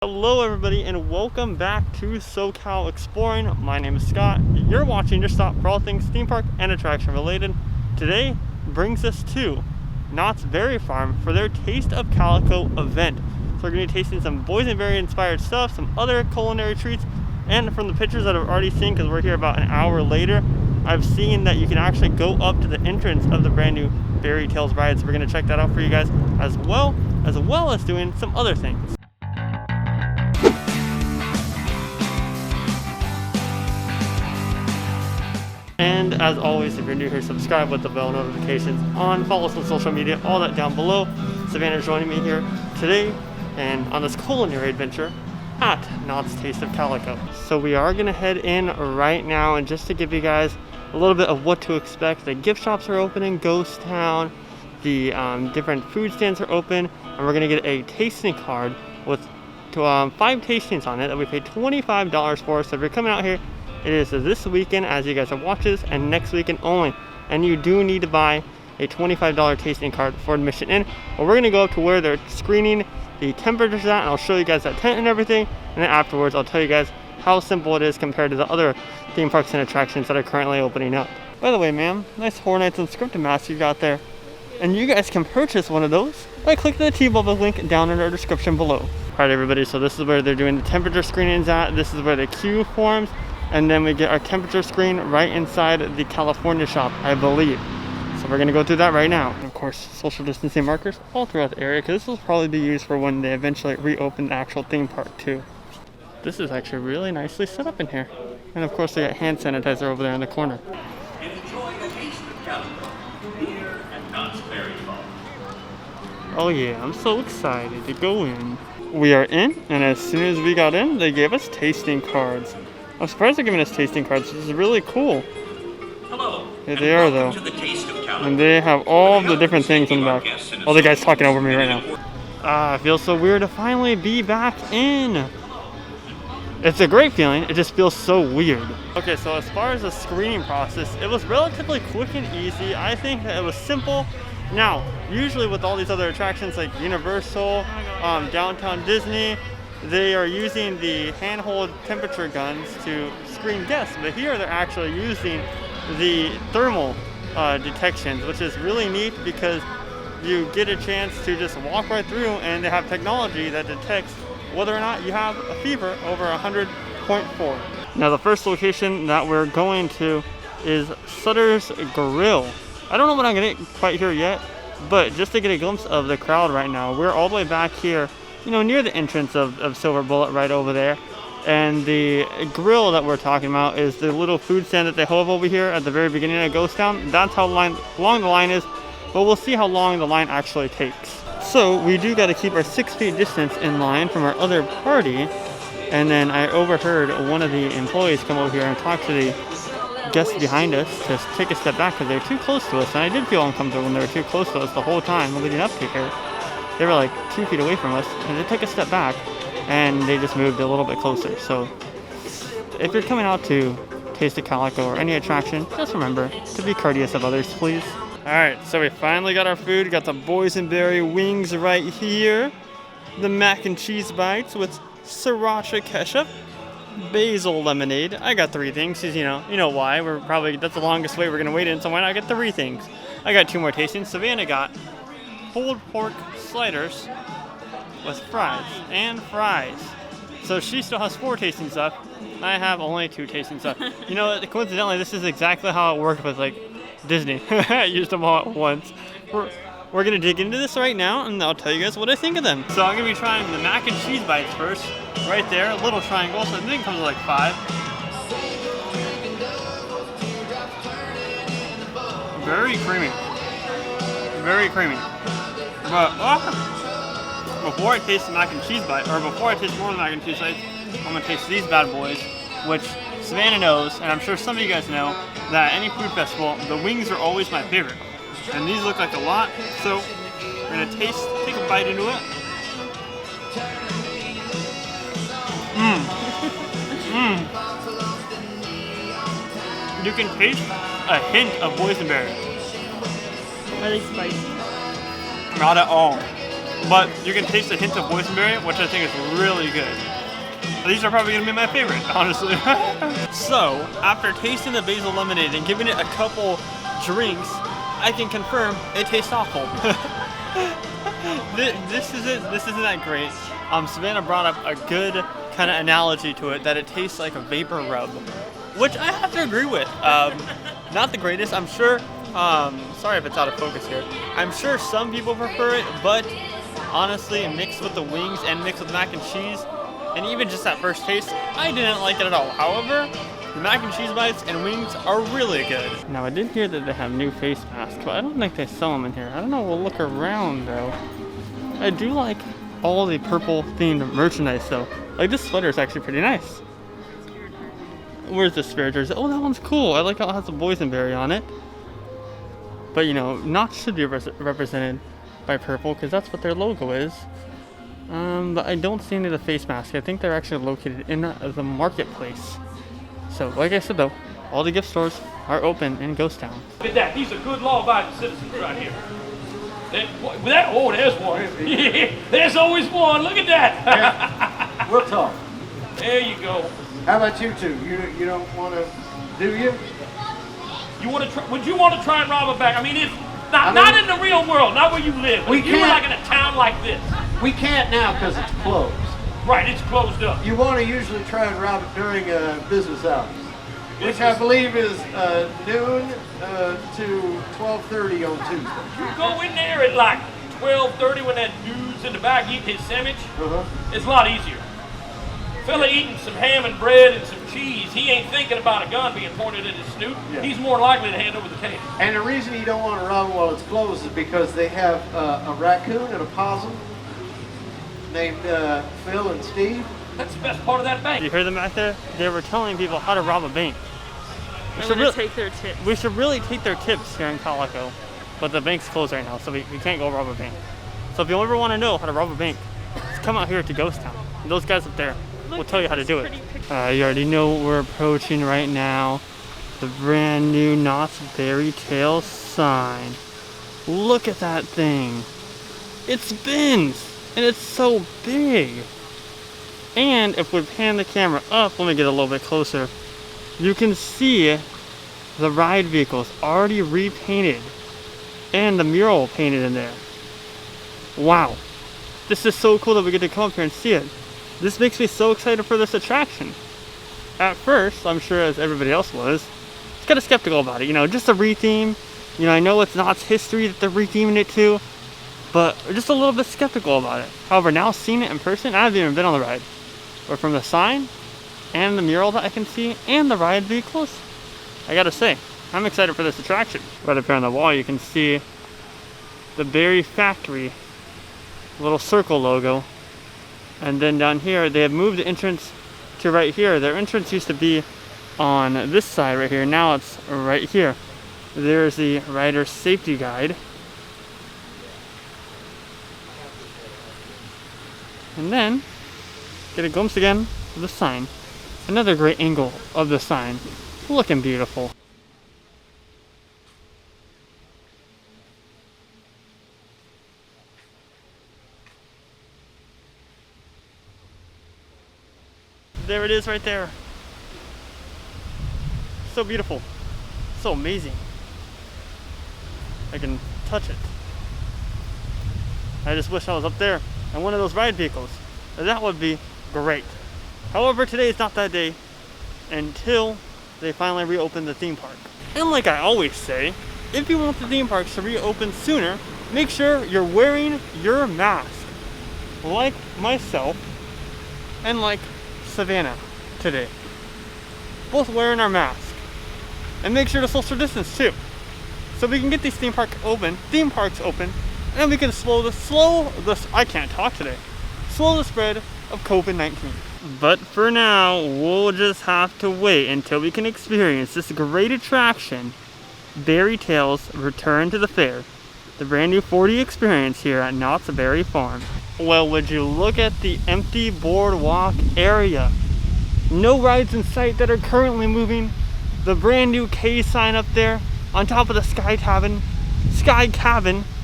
Hello everybody and welcome back to SoCal Exploring. My name is Scott. You're watching your stop for all things theme park and attraction related. Today brings us to Knott's Berry Farm for their Taste of Calico event. So we're going to be tasting some boysenberry inspired stuff, some other culinary treats, and from the pictures that I've already seen, because we're here about an hour later, I've seen that you can actually go up to the entrance of the brand new Berry Tales ride. So we're going to check that out for you guys as well as doing some other things. And as always, if you're new here, subscribe with the bell notifications on, follow us on social media, all that down below. Savannah joining me here today and on this culinary adventure at Knott's Taste of Calico. So we are gonna head in right now, and just to give you guys a little bit of what to expect, the gift shops are opening, Ghost Town, the different food stands are open, and we're gonna get a tasting card with 5 tastings on it that we paid $25 for. So if you're coming out here, it is this weekend as you guys have watched this, and next weekend only. And you do need to buy a $25 tasting card for admission in. But we're gonna go up to where they're screening the temperatures at, and I'll show you guys that tent and everything. And then afterwards, I'll tell you guys how simple it is compared to the other theme parks and attractions that are currently opening up. By the way, ma'am, nice Hornets Unscripted mask you got there. And you guys can purchase one of those by clicking the T-Bubble link down in our description below. Alright everybody, so this is where they're doing the temperature screenings at. This is where the queue forms. And then we get our temperature screen right inside the California shop, I believe. So we're gonna go through that right now. And of course, social distancing markers all throughout the area, because this will probably be used for when they eventually reopen the actual theme park too. This is actually really nicely set up in here. And of course, they got hand sanitizer over there in the corner. Enjoy the taste of Calico here at Knott's Berry Farm. Oh yeah, I'm so excited to go in. We are in, and as soon as we got in, they gave us tasting cards. I'm surprised they're giving us tasting cards. This is really cool. Hello. Yeah, they are though. To the Taste of Calico. And they have all the different things in the back. Oh, the guy's talking over me right now. It feels so weird to finally be back in. It's a great feeling. It just feels so weird. Okay, so as far as the screening process, it was relatively quick and easy. I think that it was simple. Now, usually with all these other attractions like Universal, Downtown Disney, they are using the handhold temperature guns to screen guests, but here they're actually using the thermal detections, which is really neat because you get a chance to just walk right through, and they have technology that detects whether or not you have a fever over 100.4. Now the first location that we're going to is Sutter's Grill. I don't know what I'm gonna quite hear yet, but just to get a glimpse of the crowd right now, we're all the way back here, you know, near the entrance of Silver Bullet right over there. And the grill that we're talking about is the little food stand that they have over here at the very beginning of Ghost Town. That's how long the line is, but we'll see how long the line actually takes. So we do got to keep our 6 feet distance in line from our other party. And then I overheard one of the employees come over here and talk to the guests behind us to take a step back because they're too close to us. And I did feel uncomfortable when they were too close to us the whole time leading up to here. They were like 2 feet away from us, and they took a step back, and they just moved a little bit closer. So if you're coming out to Taste of Calico or any attraction, just remember to be courteous of others, please. All right, so we finally got our food. We got the boysenberry wings right here, the mac and cheese bites with sriracha ketchup, basil lemonade. I got 3 things, because you know why. That's the longest wait we're gonna wait in, so why not get 3 things? I got 2 more tastings. Savannah got pulled pork sliders with fries. So she still has 4 tastings up. I have only 2 tastings up. You know, coincidentally, this is exactly how it worked with like Disney. I used them all at once. We're gonna dig into this right now, and I'll tell you guys what I think of them. So I'm gonna be trying the mac and cheese bites first, right there, a little triangle. So I think it comes with like 5. Very creamy. Very creamy. But before I taste the mac and cheese bite, or before I taste more of the mac and cheese bites, I'm gonna taste these bad boys, which Savannah knows, and I'm sure some of you guys know, that at any food festival, the wings are always my favorite. And these look like a lot, so we're gonna take a bite into it. You can taste a hint of boysenberry. Are they spicy? Not at all. but you can taste a hint of boysenberry, which I think is really good. These are probably gonna be my favorite, honestly. So, after tasting the basil lemonade and giving it a couple drinks, I can confirm it tastes awful. This isn't that great. Savannah brought up a good kind of analogy to it, that it tastes like a vapor rub, which I have to agree with. Not the greatest, I'm sure. Sorry if it's out of focus here. I'm sure some people prefer it, but honestly, mixed with the wings and mixed with mac and cheese, and even just that first taste, I didn't like it at all. However, the mac and cheese bites and wings are really good. Now, I did hear that they have new face masks, but I don't think they sell them in here. I don't know, we'll look around though. I do like all the purple themed merchandise though. Like this sweater is actually pretty nice. Where's the spirit jersey? Oh, that one's cool. I like how it has a boysenberry on it. But you know, Knott should be represented by purple because that's what their logo is. But I don't see any of the face masks. I think they're actually located in the marketplace. So, like I said though, all the gift stores are open in Ghost Town. Look at that. These are good law-abiding citizens right here. Oh, there's one. There's always one. Look at that. We'll talk. There you go. How about you two? You don't want to, do you? You want to try? Would you want to try and rob a bank? I mean, it's not in the real world, not where you live. But We if you were can't. like in a town like this. We can't now because it's closed. Right, it's closed up. You want to usually try and rob it during business hours, which I believe is noon to 12:30 on Tuesday. You go in there at like 12:30 when that dude's in the back eating his sandwich. It's a lot easier. Fella eating some ham and bread and some cheese, he ain't thinking about a gun being pointed at his snoot. Yeah. He's more likely to hand over the cash. And the reason you don't want to rob it while it's closed is because they have a raccoon and a possum named Phil and Steve. That's the best part of that bank. You heard them back there? They were telling people how to rob a bank. I'm gonna take their tips. We should really take their tips here in Calico, but the bank's closed right now, so we can't go rob a bank. So if you ever want to know how to rob a bank, just come out here to Ghost Town. And those guys up there will tell you how to do it. You already know what we're approaching right now. The brand new Knott's Fairy Tale sign. Look at that thing. It spins, and it's so big. And if we pan the camera up, let me get a little bit closer, you can see the ride vehicles already repainted and the mural painted in there. Wow, this is so cool that we get to come up here and see it. This makes me so excited for this attraction. At first, I'm sure as everybody else was, kind of skeptical about it, you know, just a retheme. You know, I know it's Knott's history that they're retheming it to, but just a little bit skeptical about it. However, now seeing it in person, I haven't even been on the ride, but from the sign and the mural that I can see and the ride vehicles, I gotta say, I'm excited for this attraction. Right up here on the wall, you can see the Berry Factory little circle logo. And then down here, they have moved the entrance to right here. Their entrance used to be on this side right here. Now it's right here. There's the rider safety guide. And then, get a glimpse again of the sign. Another great angle of the sign. Looking beautiful. There it is right there. So beautiful. So amazing. I can touch it. I just wish I was up there in one of those ride vehicles. That would be great. However, today is not that day until they finally reopen the theme park. And like I always say, if you want the theme parks to reopen sooner, make sure you're wearing your mask. Like myself and like Savannah today. Both wearing our mask. And make sure to social distance too. So we can get these theme parks open, and we can slow the spread of COVID-19. But for now, we'll just have to wait until we can experience this great attraction, Fairy Tales Return to the Fair, the brand new 4D experience here at Knott's Berry Farm. Well, would you look at the empty boardwalk area? No rides in sight that are currently moving. The brand new K sign up there on top of the Sky Cabin,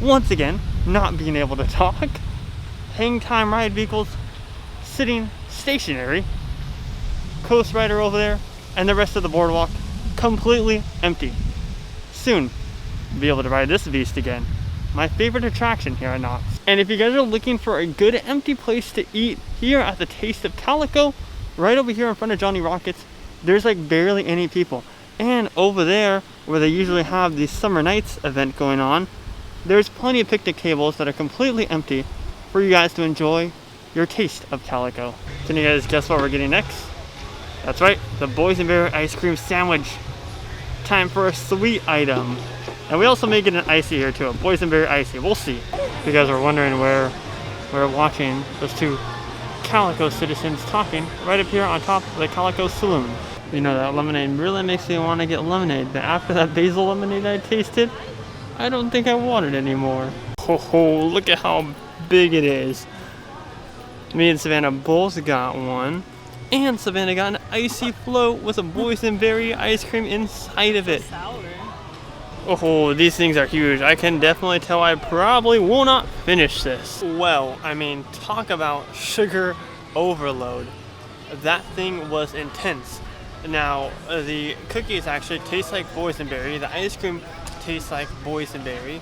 once again, not being able to talk. hang time ride vehicles sitting stationary, Coast Rider over there, and the rest of the boardwalk completely empty. Soon, be able to ride this beast again. My favorite attraction here at Knott. And if you guys are looking for a good empty place to eat here at the Taste of Calico, right over here in front of Johnny Rockets, there's like barely any people. And over there, where they usually have the Summer Nights event going on, there's plenty of picnic tables that are completely empty for you guys to enjoy your Taste of Calico. Can you guys guess what we're getting next? That's right, the boysenberry ice cream sandwich. Time for a sweet item. And we also may get an icy here too, a boysenberry icy. We'll see. If you guys are wondering where we're watching those two Calico citizens talking, right up here on top of the Calico Saloon. You know, that lemonade really makes me want to get lemonade, but after that basil lemonade I tasted, I don't think I want it anymore. Ho ho, look at how big it is. Me and Savannah both got one, and Savannah got an icy float with a boysenberry ice cream inside of it. Oh, these things are huge. I can definitely tell I probably will not finish this. Well, I mean, talk about sugar overload. That thing was intense. Now, the cookies actually taste like boysenberry. The ice cream tastes like boysenberry.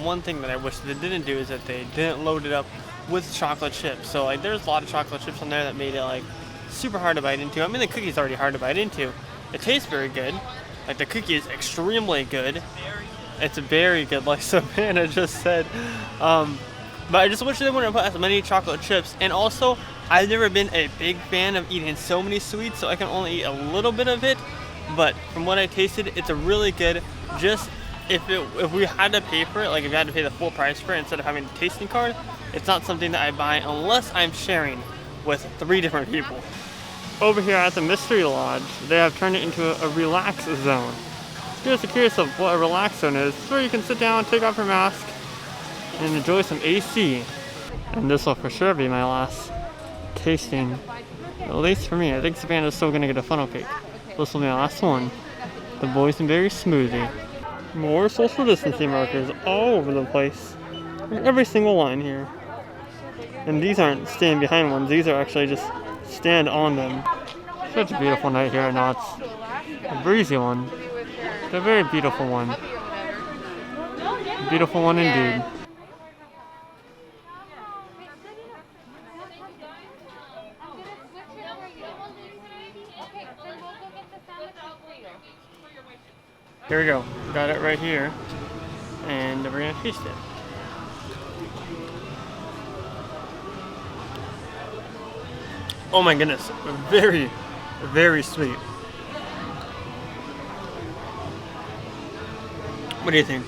One thing that I wish they didn't do is that they didn't load it up with chocolate chips. So, like, there's a lot of chocolate chips on there that made it, like, super hard to bite into. I mean, the cookie's already hard to bite into. It tastes very good. Like, the cookie is extremely good. It's very good, like Savannah just said. But I just wish they wouldn't put as many chocolate chips. And also, I've never been a big fan of eating so many sweets, so I can only eat a little bit of it. But from what I tasted, it's a really good. Just if we had to pay for it, like if you had to pay the full price for it instead of having a tasting card, it's not something that I buy unless I'm sharing with 3 different people. Over here at the Mystery Lodge, they have turned it into a relax zone. If you're curious of what a relax zone is, it's where you can sit down, take off your mask, and enjoy some AC. And this will for sure be my last tasting, at least for me. I think Savannah's still gonna get a funnel cake. This will be my last one, the boysenberry smoothie. More social distancing markers all over the place, in every single line here. And these aren't stand behind ones, these are actually just stand on them. Such a beautiful night here at Knott's. A breezy one. A very beautiful one. A beautiful one indeed. Here we go. Got it right here. And we're gonna taste it. Oh my goodness, very, very sweet. What do you think?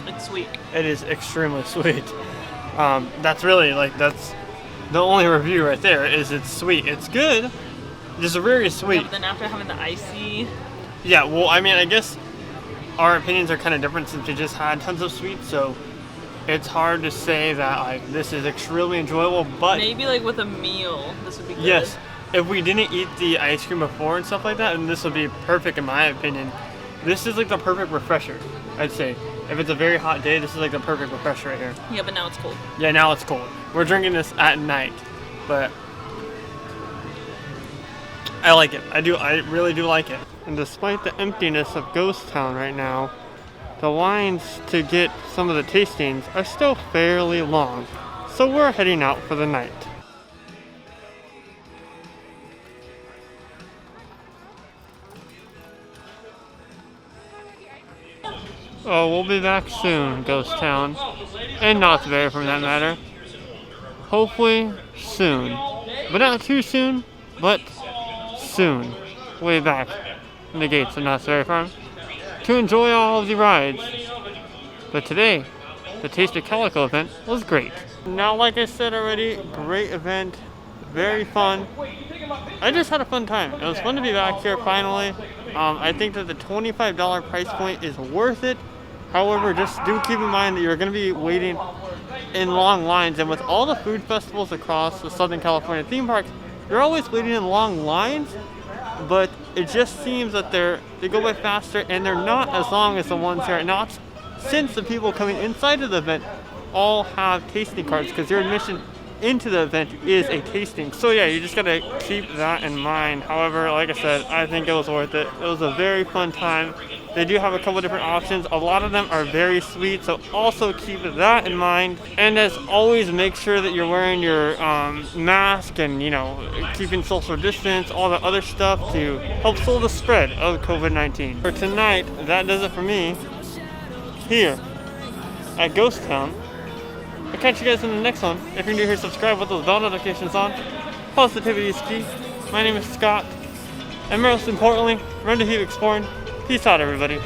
It's sweet. It is extremely sweet. That's really, like, that's the only review right there, is it's sweet. It's good, just very sweet. Yeah, but then after having the icy... Yeah, well, I mean, I guess our opinions are kind of different since we just had tons of sweet, so it's hard to say that, like, this is extremely enjoyable, but... Maybe, like, with a meal, this would be good. Yes, if we didn't eat the ice cream before and stuff like that, then this would be perfect in my opinion. This is, like, the perfect refresher, I'd say. If it's a very hot day, this is, like, the perfect refresher right here. Yeah, but now it's cold. Yeah, now it's cold. We're drinking this at night, but I like it. I really do like it. And despite the emptiness of Ghost Town right now, the lines to get some of the tastings are still fairly long, so we're heading out for the night. Oh, we'll be back soon, Ghost Town, and Knott's Berry for that matter. Hopefully soon, but not too soon, but soon. Way back in the gates of Knott's Berry Farm to enjoy all of the rides. But today, the Taste of Calico event was great. Now, like I said already, great event, very fun. I just had a fun time. It was fun to be back here finally. I think that the $25 price point is worth it. However, just do keep in mind that you're going to be waiting in long lines, and with all the food festivals across the Southern California theme parks, you're always waiting in long lines, but it just seems that they go by faster, and they're not as long as the ones here at Knott's, since the people coming inside of the event all have tasting cards because your admission into the event is a tasting. So yeah, you just gotta keep that in mind. However, like I said, I think it was worth it. It was a very fun time. They do have a couple different options. A lot of them are very sweet, so also keep that in mind. And as always, make sure that you're wearing your mask and, you know, keeping social distance, all the other stuff to help slow the spread of COVID-19. For tonight, that does it for me here at Ghost Town. I'll catch you guys in the next one. If you're new here, subscribe with those bell notifications on. Positivity is key. My name is Scott. And most importantly, remember to keep exploring. Peace out, everybody.